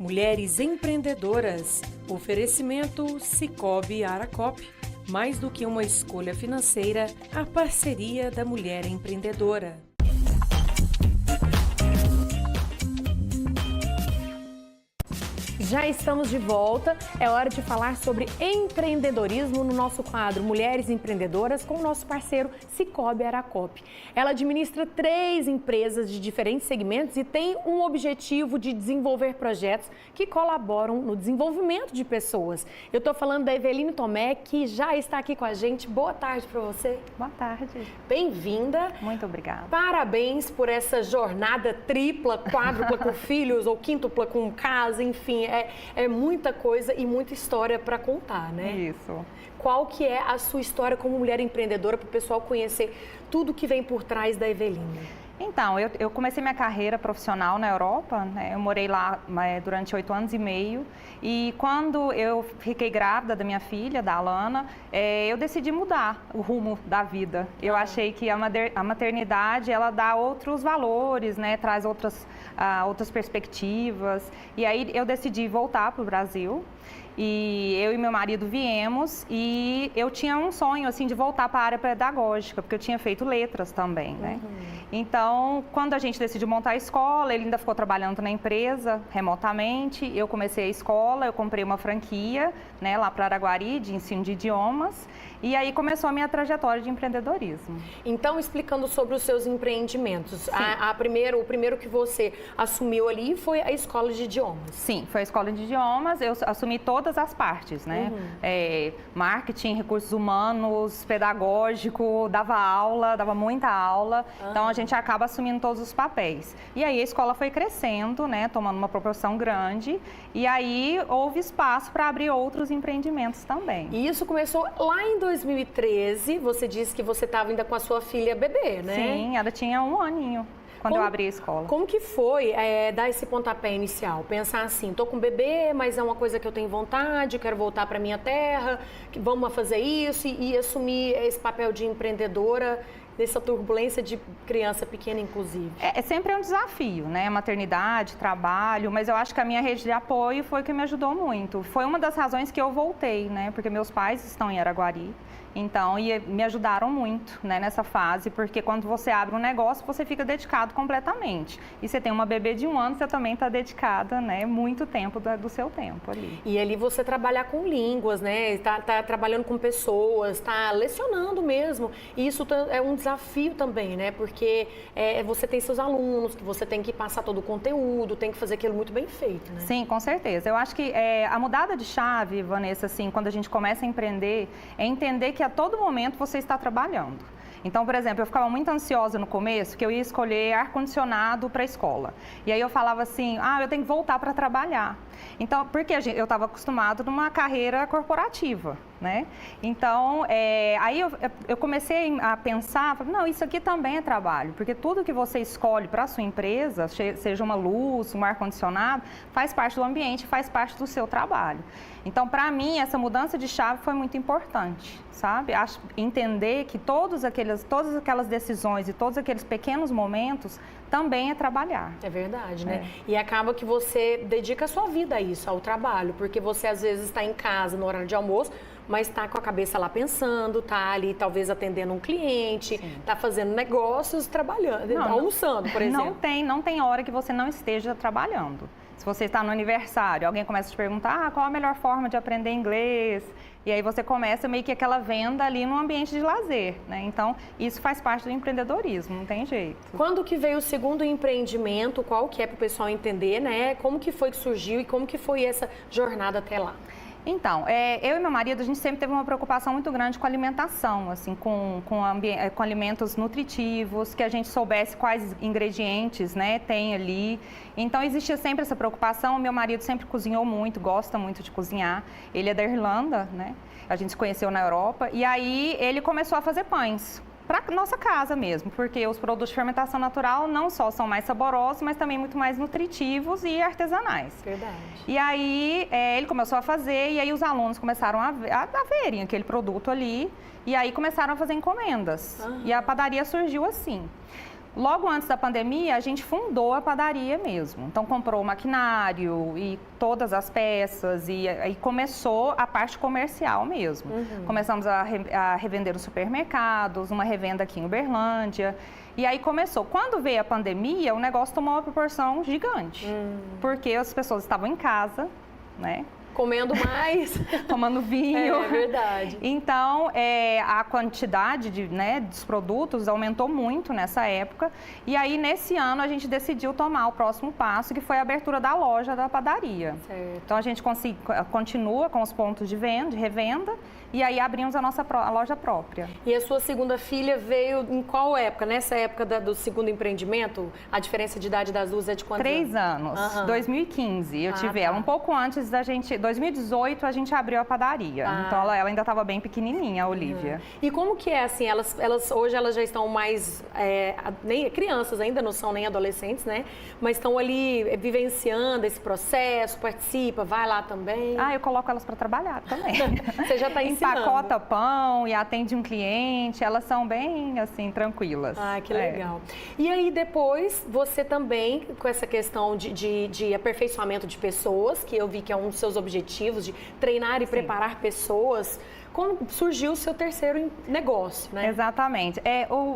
Mulheres empreendedoras. Oferecimento Sicoob Aracop. Mais do que uma escolha financeira, a parceria da mulher empreendedora. Já estamos de volta, é hora de falar sobre empreendedorismo no nosso quadro Mulheres Empreendedoras com o nosso parceiro Sicoob Aracop. Ela administra 3 empresas de diferentes segmentos e tem um objetivo de desenvolver projetos que colaboram no desenvolvimento de pessoas. Eu estou falando da Eveline Tomé, que já está aqui com a gente. Boa tarde para você. Boa tarde. Bem-vinda. Muito obrigada. Parabéns por essa jornada tripla, quádrupla com filhos ou quíntupla com casa, enfim. É muita coisa e muita história para contar, né? Isso. Qual que é a sua história como mulher empreendedora para o pessoal conhecer tudo que vem por trás da Eveline? Então, eu comecei minha carreira profissional na Europa, né? Eu morei lá durante 8 anos e meio e quando eu fiquei grávida da minha filha, da Alana, eu decidi mudar o rumo da vida. Eu achei que a maternidade, ela dá outros valores, né? Traz outras perspectivas e aí eu decidi voltar para o Brasil. E eu e meu marido viemos e eu tinha um sonho, assim, de voltar para a área pedagógica, porque eu tinha feito letras também, né? Então, quando a gente decidiu montar a escola, ele ainda ficou trabalhando na empresa remotamente, eu comecei a escola, eu comprei uma franquia, né, lá para Araguari, de ensino de idiomas, e aí começou a minha trajetória de empreendedorismo. Então, explicando sobre os seus empreendimentos, o primeiro que você assumiu ali foi a escola de idiomas. Sim, foi a escola de idiomas, eu assumi todas as partes, né? Marketing, recursos humanos, pedagógico, dava muita aula, então a gente acaba assumindo todos os papéis. E aí a escola foi crescendo, né? Tomando uma proporção grande, e aí houve espaço para abrir outros empreendimentos também. E isso começou lá em 2013, você disse que você estava ainda com a sua filha bebê, né? Sim, ela tinha 1 aninho. Quando eu abri a escola. Como que foi dar esse pontapé inicial? Pensar assim, tô com bebê, mas é uma coisa que eu tenho vontade, eu quero voltar para minha terra, vamos fazer isso e assumir esse papel de empreendedora nessa turbulência de criança pequena, inclusive. É sempre um desafio, né? Maternidade, trabalho, mas eu acho que a minha rede de apoio foi o que me ajudou muito. Foi uma das razões que eu voltei, né? Porque meus pais estão em Araguari. Então, e me ajudaram muito, né, nessa fase, porque quando você abre um negócio, você fica dedicado completamente. E você tem uma bebê de 1 ano, você também está dedicada, né, muito tempo do seu tempo ali. E ali você trabalhar com línguas, né, tá trabalhando com pessoas, tá lecionando mesmo. E isso é um desafio também, né, porque você tem seus alunos, que você tem que passar todo o conteúdo, tem que fazer aquilo muito bem feito, né? Sim, com certeza. Eu acho que a mudada de chave, Vanessa, assim, quando a gente começa a empreender, é entender que a todo momento você está trabalhando. Então, por exemplo, eu ficava muito ansiosa no começo, que eu ia escolher ar-condicionado para a escola. E aí eu falava assim, eu tenho que voltar para trabalhar. Então, porque eu estava acostumado numa carreira corporativa, né? Então, aí eu comecei a pensar, não, isso aqui também é trabalho, porque tudo que você escolhe para a sua empresa, seja uma luz, um ar-condicionado, faz parte do ambiente, faz parte do seu trabalho. Então, para mim, essa mudança de chave foi muito importante, sabe? Entender que todas aquelas decisões e todos aqueles pequenos momentos também é trabalhar. É verdade, né? E acaba que você dedica a sua vida a isso, ao trabalho, porque você às vezes está em casa no horário de almoço, mas está com a cabeça lá pensando, está ali talvez atendendo um cliente, está fazendo negócios, trabalhando, almoçando, por exemplo. Não tem hora que você não esteja trabalhando. Se você está no aniversário, alguém começa a te perguntar qual a melhor forma de aprender inglês, e aí você começa meio que aquela venda ali no ambiente de lazer, né? Então, isso faz parte do empreendedorismo, não tem jeito. Quando que veio o segundo empreendimento, qual que é para o pessoal entender, né? Como que foi que surgiu e como que foi essa jornada até lá? Então, eu e meu marido, a gente sempre teve uma preocupação muito grande com a alimentação, assim, com alimentos nutritivos, que a gente soubesse quais ingredientes, né, tem ali. Então, existia sempre essa preocupação. Meu marido sempre cozinhou muito, gosta muito de cozinhar. Ele é da Irlanda, né? A gente se conheceu na Europa. E aí, ele começou a fazer pães. Para nossa casa mesmo, porque os produtos de fermentação natural não só são mais saborosos, mas também muito mais nutritivos e artesanais. Verdade. E aí ele começou a fazer e aí os alunos começaram a verem aquele produto ali e aí começaram a fazer encomendas. E a padaria surgiu assim. Logo antes da pandemia, a gente fundou a padaria mesmo. Então, comprou o maquinário e todas as peças e aí começou a parte comercial mesmo. Começamos a revender nos supermercados, uma revenda aqui em Uberlândia. E aí começou. Quando veio a pandemia, o negócio tomou uma proporção gigante. Porque as pessoas estavam em casa, né? Comendo mais. Tomando vinho. É verdade. Então, a quantidade dos produtos aumentou muito nessa época. E aí, nesse ano, a gente decidiu tomar o próximo passo, que foi a abertura da loja da padaria. Certo. Então, a gente continua com os pontos de revenda. E aí abrimos a loja própria. E a sua segunda filha veio em qual época? Nessa época do segundo empreendimento? A diferença de idade das duas é de quantos 3 anos. 2015 eu tive ela. Um pouco antes da gente... 2018 a gente abriu a padaria. Então ela ainda estava bem pequenininha, a Olivia. E como que é assim? Hoje elas já estão mais... nem crianças ainda, não são nem adolescentes, né? Mas estão ali vivenciando esse processo, participa, vai lá também. Eu coloco elas para trabalhar também. Você já está ensinando. Empacota pão e atende um cliente, elas são bem, assim, tranquilas. Que legal. E aí, depois, você também, com essa questão de aperfeiçoamento de pessoas, que eu vi que é um dos seus objetivos, de treinar e preparar pessoas, como surgiu o seu terceiro negócio, né? Exatamente.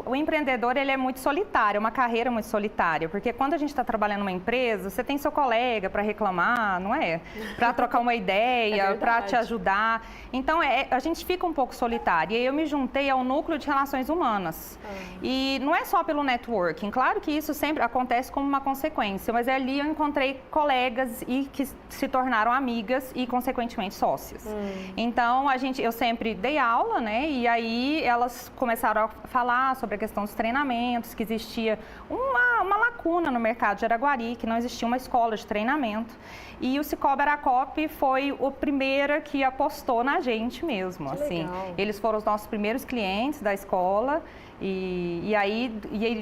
O empreendedor, ele é muito solitário, é uma carreira muito solitária, porque quando a gente está trabalhando numa empresa, você tem seu colega para reclamar, não é? Para trocar uma ideia, para te ajudar. Então, a gente fica um pouco solitário. E aí eu me juntei ao núcleo de relações humanas. E não é só pelo networking, claro que isso sempre acontece como uma consequência, mas ali eu encontrei colegas e que se tornaram amigas e, consequentemente, sócias. Então, eu sempre dei aula, né? E aí elas começaram a falar sobre a questão dos treinamentos, que existia uma lacuna no mercado de Araguari, que não existia uma escola de treinamento. E o Cicobi Aracop foi o primeiro que apostou na gente mesmo, assim. Eles foram os nossos primeiros clientes da escola. E aí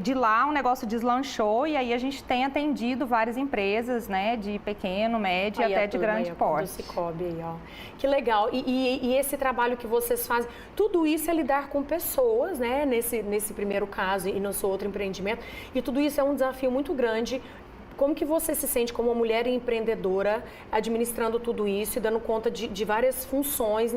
de lá o negócio deslanchou e aí a gente tem atendido várias empresas, né, de pequeno, médio e até de grande porte. Do Cicobi aí, ó. Que legal. E esse trabalho que vocês fazem, tudo isso é lidar com pessoas, né, nesse primeiro caso e no seu outro empreendimento. E tudo isso é um desafio muito grande. Como que você se sente como uma mulher empreendedora, administrando tudo isso e dando conta de várias funções,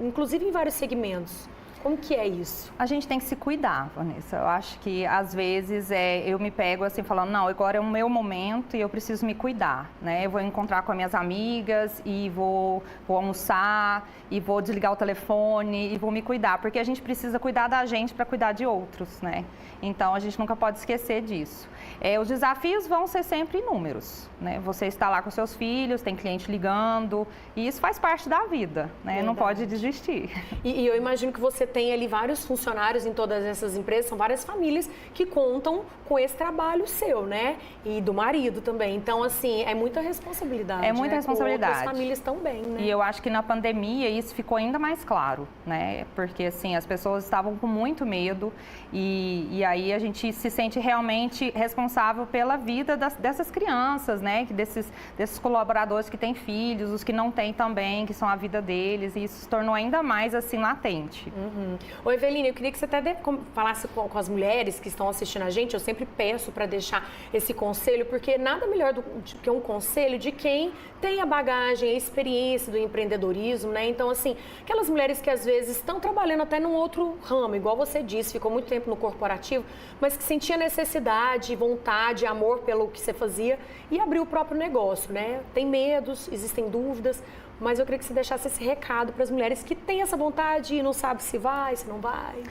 inclusive em vários segmentos? Como que é isso? A gente tem que se cuidar, Vanessa. Eu acho que, às vezes, eu me pego assim, falando, não, agora é o meu momento e eu preciso me cuidar, né? Eu vou encontrar com as minhas amigas e vou almoçar e vou desligar o telefone e vou me cuidar, porque a gente precisa cuidar da gente para cuidar de outros, né? Então, a gente nunca pode esquecer disso. Os desafios vão ser sempre inúmeros, né? Você está lá com seus filhos, tem cliente ligando, e isso faz parte da vida, né? Não pode desistir. E eu imagino que você tem ali vários funcionários em todas essas empresas, são várias famílias que contam com esse trabalho seu, né? E do marido também. Então, assim, é muita responsabilidade. É muita responsabilidade. As famílias também, né? E eu acho que na pandemia isso ficou ainda mais claro, né? Porque, assim, as pessoas estavam com muito medo e aí a gente se sente realmente responsável pela vida dessas crianças, né? Desses colaboradores que têm filhos, os que não têm também, que são a vida deles, e isso se tornou ainda mais, assim, latente. Ô, Eveline, eu queria que você até falasse com as mulheres que estão assistindo a gente. Eu sempre peço para deixar esse conselho, porque nada melhor do que um conselho de quem tem a bagagem, a experiência do empreendedorismo, né? Então, assim, aquelas mulheres que às vezes estão trabalhando até num outro ramo, igual você disse, ficou muito tempo no corporativo, mas que sentia necessidade, vontade, amor pelo que você fazia e abriu o próprio negócio, né? Tem medos, existem dúvidas, mas eu queria que você deixasse esse recado para as mulheres que têm essa vontade e não sabem se vai, se não vai.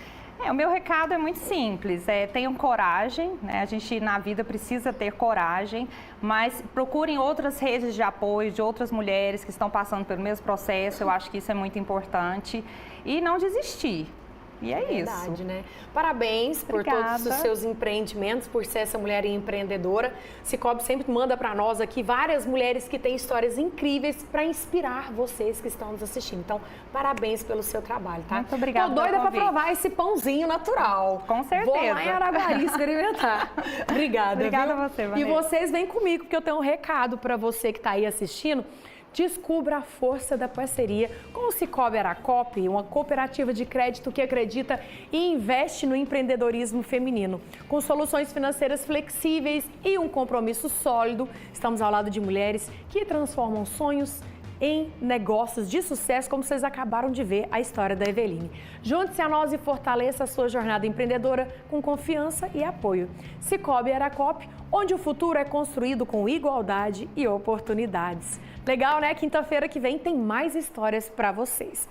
O meu recado é muito simples, tenham coragem, né? A gente na vida precisa ter coragem, mas procurem outras redes de apoio de outras mulheres que estão passando pelo mesmo processo, eu acho que isso é muito importante, e não desistir. E é verdade, isso. Né? Parabéns por todos os seus empreendimentos, por ser essa mulher empreendedora. Cicobi sempre manda para nós aqui várias mulheres que têm histórias incríveis para inspirar vocês que estão nos assistindo. Então, parabéns pelo seu trabalho, tá? Muito obrigada. Tô doida para provar esse pãozinho natural. Com certeza. Vou lá em Araguari experimentar. Obrigada. Obrigada viu? a você, Vanessa. E vocês vêm comigo, porque eu tenho um recado para você que está aí assistindo. Descubra a força da parceria com o Sicoob Aracop, uma cooperativa de crédito que acredita e investe no empreendedorismo feminino. Com soluções financeiras flexíveis e um compromisso sólido, estamos ao lado de mulheres que transformam sonhos em negócios de sucesso, como vocês acabaram de ver a história da Eveline. Junte-se a nós e fortaleça a sua jornada empreendedora com confiança e apoio. Sicoob Aracop, onde o futuro é construído com igualdade e oportunidades. Legal, né? Quinta-feira que vem tem mais histórias para vocês.